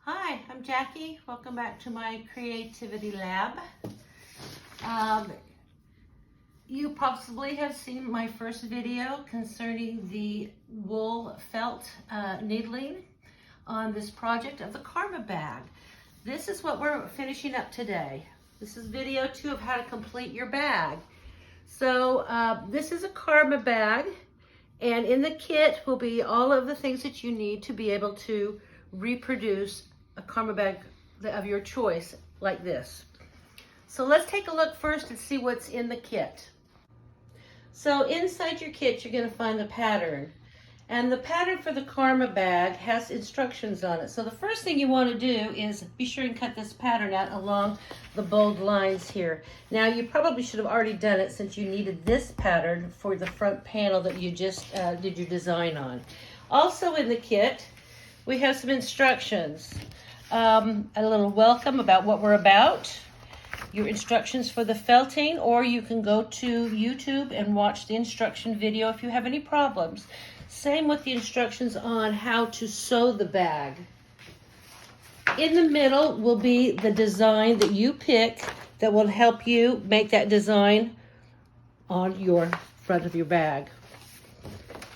Hi, I'm Jackie. Welcome back to my creativity lab. You possibly have seen my first video concerning the wool felt needling on this project of the Karma bag. This is what we're finishing up today. This is video 2 of how to complete your bag. So this is a Karma bag, and in the kit will be all of the things that you need to be able to reproduce a Karma bag of your choice like this. So let's take a look first and see what's in the kit. So inside your kit, you're going to find the pattern. And the pattern for the Karma bag has instructions on it. So the first thing you want to do is be sure and cut this pattern out along the bold lines here. Now you probably should have already done it since you needed this pattern for the front panel that you just did your design on. Also in the kit, we have some instructions. A little welcome about what we're about, your instructions for the felting, or you can go to YouTube and watch the instruction video if you have any problems. Same with the instructions on how to sew the bag. In the middle will be the design that you pick that will help you make that design on your front of your bag.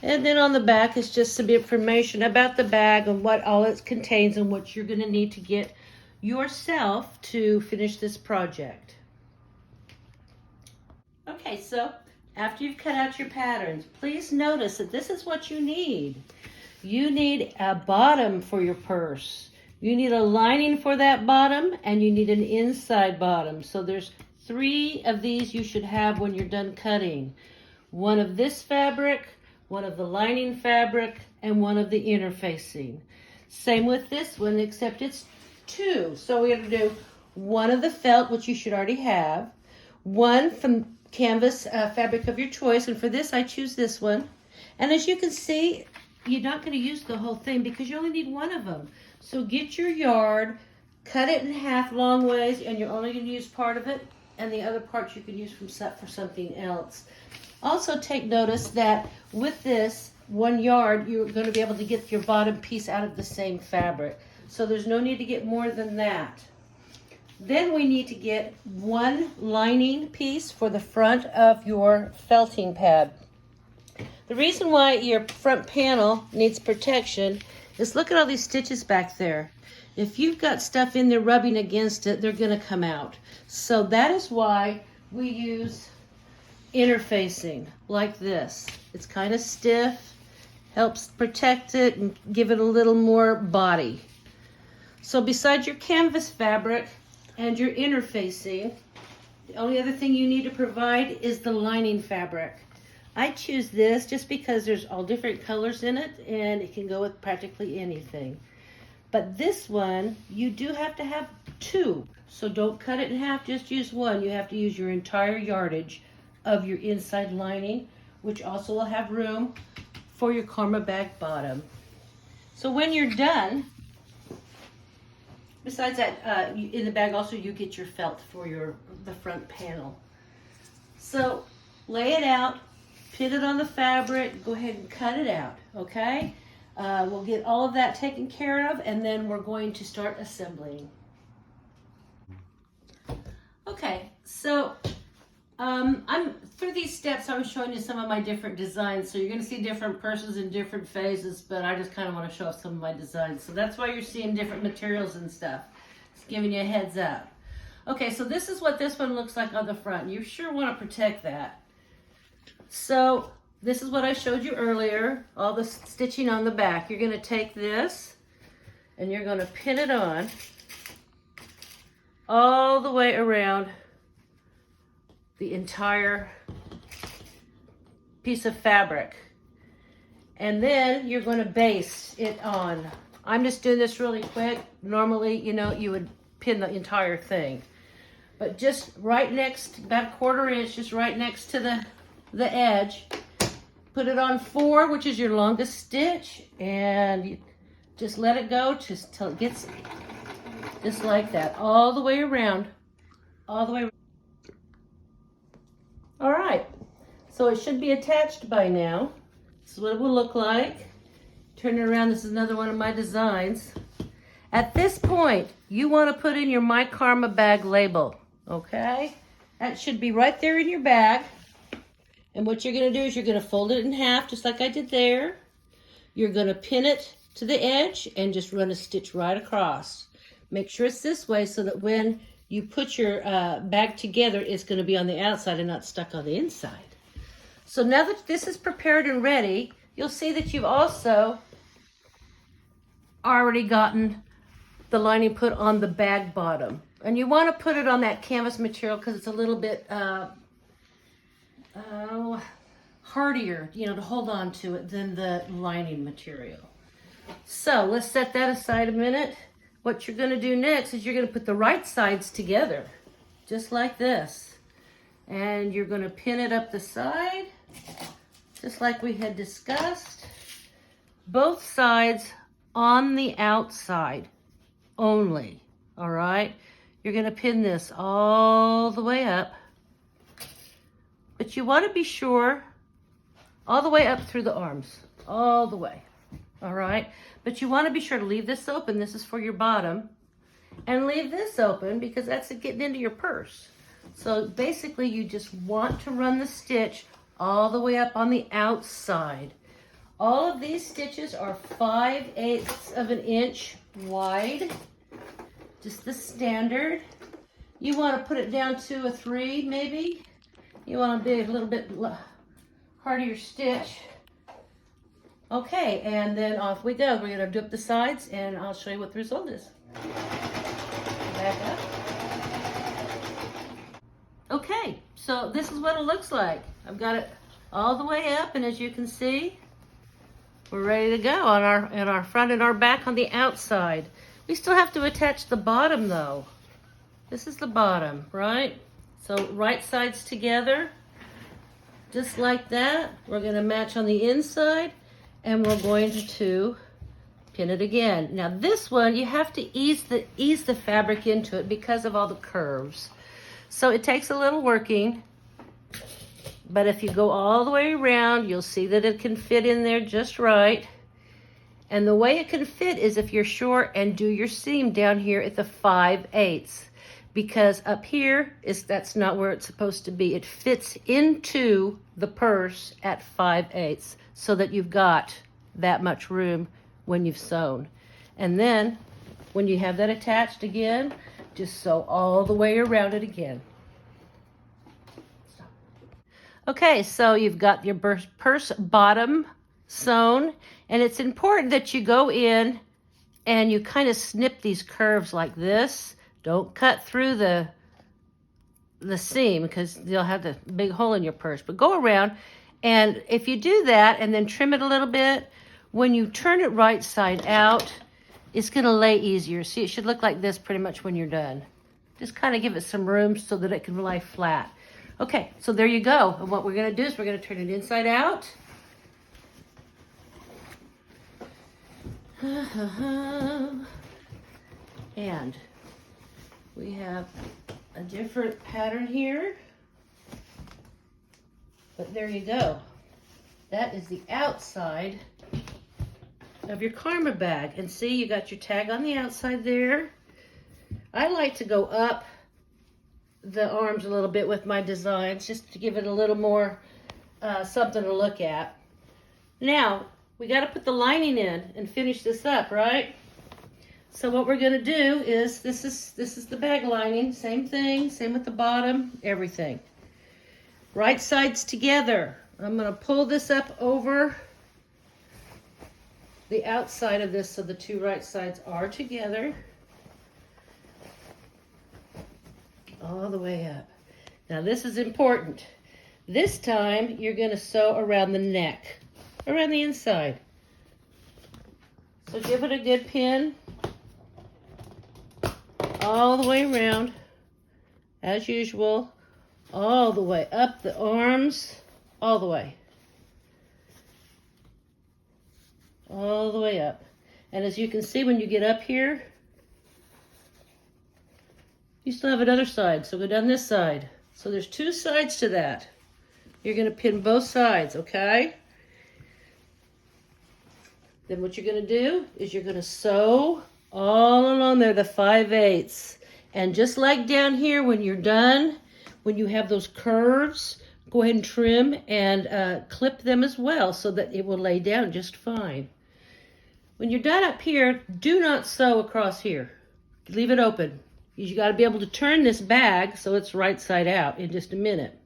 And then on the back is just some information about the bag and what all it contains and what you're going to need to get yourself to finish this project. Okay, so after you've cut out your patterns, please notice that this is what you need. You need a bottom for your purse. You need a lining for that bottom, and you need an inside bottom. So there's 3 of these you should have when you're done cutting. One of this fabric, one of the lining fabric, and one of the interfacing. Same with this one, except it's 2. So we have to do one of the felt, which you should already have, one from canvas fabric of your choice, and for this I choose this one. And as you can see, you're not going to use the whole thing because you only need one of them. So get your yard, cut it in half long ways, and you're only going to use part of it, and the other part you can use for something else. Also take notice that with this 1 yard, you're going to be able to get your bottom piece out of the same fabric. So there's no need to get more than that. Then we need to get 1 lining piece for the front of your felting pad. The reason why your front panel needs protection is look at all these stitches back there. If you've got stuff in there rubbing against it, they're going to come out. So that is why we use interfacing like this. It's kind of stiff, helps protect it and give it a little more body. So besides your canvas fabric and your interfacing, the only other thing you need to provide is the lining fabric. I choose this just because there's all different colors in it and it can go with practically anything. But this one, you do have to have 2. So don't cut it in half, just use 1. You have to use your entire yardage of your inside lining, which also will have room for your Karma bag bottom. So when you're done, besides that, in the bag also you get your felt for the front panel. So lay it out, pin it on the fabric, go ahead and cut it out, okay? We'll get all of that taken care of, and then we're going to start assembling. Okay, so through these steps, I'm showing you some of my different designs. So you're going to see different purses in different phases, but I just kind of want to show off some of my designs. So that's why you're seeing different materials and stuff. Just giving you a heads up. Okay, so this is what this one looks like on the front. You sure want to protect that. So this is what I showed you earlier, all the stitching on the back. You're going to take this and you're going to pin it on all the way around the entire piece of fabric. And then you're going to base it on. I'm just doing this really quick. Normally, you would pin the entire thing. But just right next, about 1/4 inch, just right next to the edge, put it on 4, which is your longest stitch, and you just let it go just till it gets just like that, all the way around, all the way around. All right, so it should be attached by now. This is what it will look like. Turn it around, this is another one of my designs. At this point, you want to put in your My Karma bag label, okay? That should be right there in your bag. And what you're going to do is you're going to fold it in half, just like I did there. You're going to pin it to the edge and just run a stitch right across. Make sure it's this way so that when you put your bag together, it's going to be on the outside and not stuck on the inside. So now that this is prepared and ready, you'll see that you've also already gotten the lining put on the bag bottom. And you want to put it on that canvas material because it's a little bit hardier, you know, to hold on to it than the lining material. So let's set that aside a minute. What you're going to do next is you're going to put the right sides together, just like this. And you're going to pin it up the side, just like we had discussed. Both sides on the outside only, all right? You're going to pin this all the way up. But you want to be sure, all the way up through the arms, all the way, all right? But you want to be sure to leave this open. This is for your bottom. And leave this open because that's getting into your purse. So basically you just want to run the stitch all the way up on the outside. All of these stitches are 5/8 of an inch wide, just the standard. You want to put it down to a 3 maybe. You want to be a little bit harder stitch. Okay, and then off we go. We're going to do up the sides and I'll show you what the result is. Back up. Okay, so this is what it looks like. I've got it all the way up, and as you can see, we're ready to go on our front and our back on the outside. We still have to attach the bottom though. This is the bottom, right? So right sides together, just like that. We're going to match on the inside, and we're going to pin it again. Now this one, you have to ease the fabric into it because of all the curves. So it takes a little working, but if you go all the way around, you'll see that it can fit in there just right. And the way it can fit is if you're short and do your seam down here at the 5/8, because up here that's not where it's supposed to be. It fits into the purse at 5/8 so that you've got that much room when you've sewn. And then when you have that attached again, just sew all the way around it again. Okay, so you've got your purse bottom sewn, and it's important that you go in and you kind of snip these curves like this. Don't cut through the seam because you'll have the big hole in your purse, but go around, and if you do that and then trim it a little bit, when you turn it right side out, it's going to lay easier. See, it should look like this pretty much when you're done. Just kind of give it some room so that it can lay flat. Okay, so there you go. And what we're going to do is we're going to turn it inside out. And we have a different pattern here. But there you go. That is the outside of your Karma bag. And see, you got your tag on the outside there. I like to go up the arms a little bit with my designs just to give it a little more something to look at. Now, we got to put the lining in and finish this up, right? So what we're going to do is, this is the bag lining, same thing, same with the bottom, everything. Right sides together. I'm going to pull this up over the outside of this so the two right sides are together. All the way up. Now this is important. This time you're going to sew around the neck, around the inside. So give it a good pin all the way around, as usual, all the way up the arms, all the way. All the way up. And as you can see, when you get up here, you still have another side, so go down this side. So there's two sides to that. You're going to pin both sides, okay? Then what you're going to do is you're going to sew all along there, the 5/8. And just like down here, when you're done, when you have those curves, go ahead and trim and clip them as well so that it will lay down just fine. When you're done up here, do not sew across here. Leave it open. You got to be able to turn this bag so it's right side out in just a minute.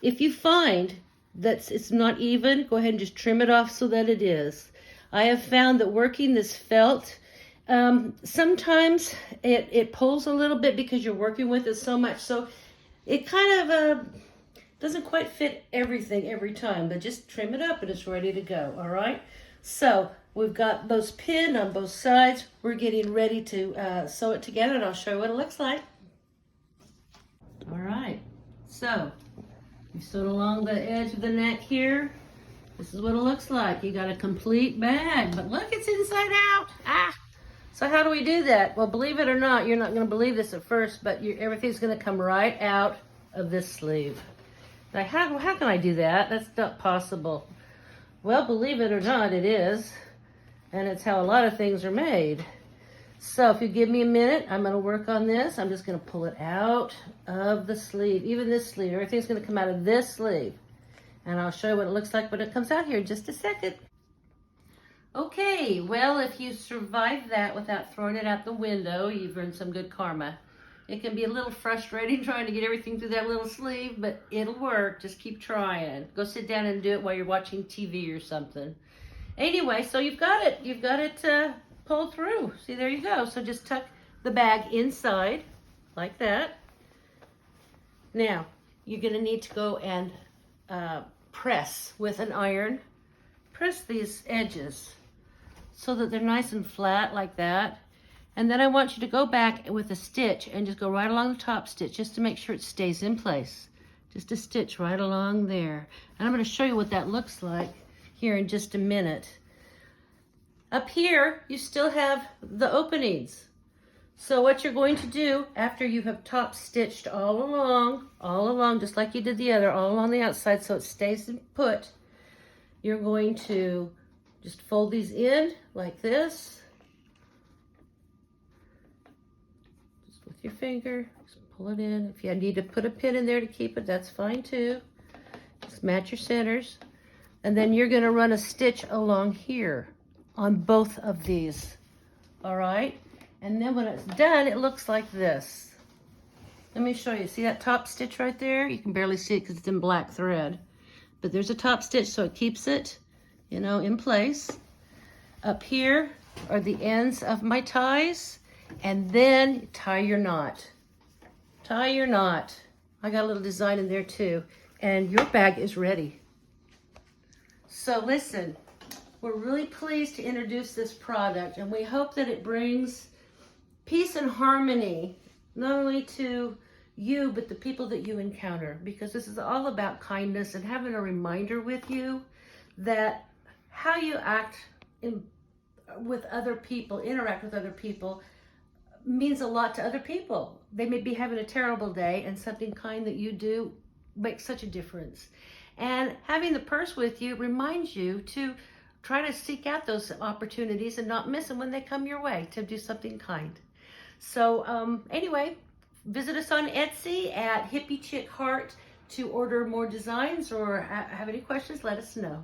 If you find that it's not even, go ahead and just trim it off so that it is. I have found that working this felt, sometimes it pulls a little bit because you're working with it so much. So it kind of doesn't quite fit everything every time, but just trim it up and it's ready to go, all right? So we've got those pinned on both sides. We're getting ready to sew it together, and I'll show you what it looks like. All right, so you sewed along the edge of the neck here. This is what it looks like. You got a complete bag, but look, it's inside out. So how do we do that? Well, believe it or not, you're not going to believe this at first, but everything's going to come right out of this sleeve. Now, how can I do that? That's not possible. Well, believe it or not, it is, and it's how a lot of things are made. So if you give me a minute, I'm going to work on this. I'm just going to pull it out of the sleeve, even this sleeve. Everything's going to come out of this sleeve. And I'll show you what it looks like when it comes out here in just a second. Okay, well, if you survive that without throwing it out the window, you've earned some good karma. It can be a little frustrating trying to get everything through that little sleeve, but it'll work. Just keep trying. Go sit down and do it while you're watching TV or something. Anyway, so you've got it. You've got it pulled through. See, there you go. So just tuck the bag inside like that. Now, you're going to need to go and press with an iron. Press these edges so that they're nice and flat like that. And then I want you to go back with a stitch and just go right along the top stitch just to make sure it stays in place. Just a stitch right along there. And I'm going to show you what that looks like here in just a minute. Up here, you still have the openings. So what you're going to do after you have top stitched all along, just like you did the other, all along the outside so it stays put, you're going to just fold these in like this. Just with your finger, just pull it in. If you need to put a pin in there to keep it, that's fine too. Just match your centers. And then you're going to run a stitch along here on both of these. All right? And then when it's done, it looks like this. Let me show you. See that top stitch right there? You can barely see it because it's in black thread. But there's a top stitch so it keeps it, you know, in place. Up here are the ends of my ties. And then tie your knot. Tie your knot. I got a little design in there too. And your bag is ready. So listen, we're really pleased to introduce this product, and we hope that it brings peace and harmony, not only to you, but the people that you encounter, because this is all about kindness and having a reminder with you that how you act with other people, interact with other people, means a lot to other people. They may be having a terrible day, and something kind that you do makes such a difference. And having the purse with you reminds you to try to seek out those opportunities and not miss them when they come your way, to do something kind. So anyway, visit us on Etsy at Hippie Chick Heart to order more designs, or have any questions, let us know.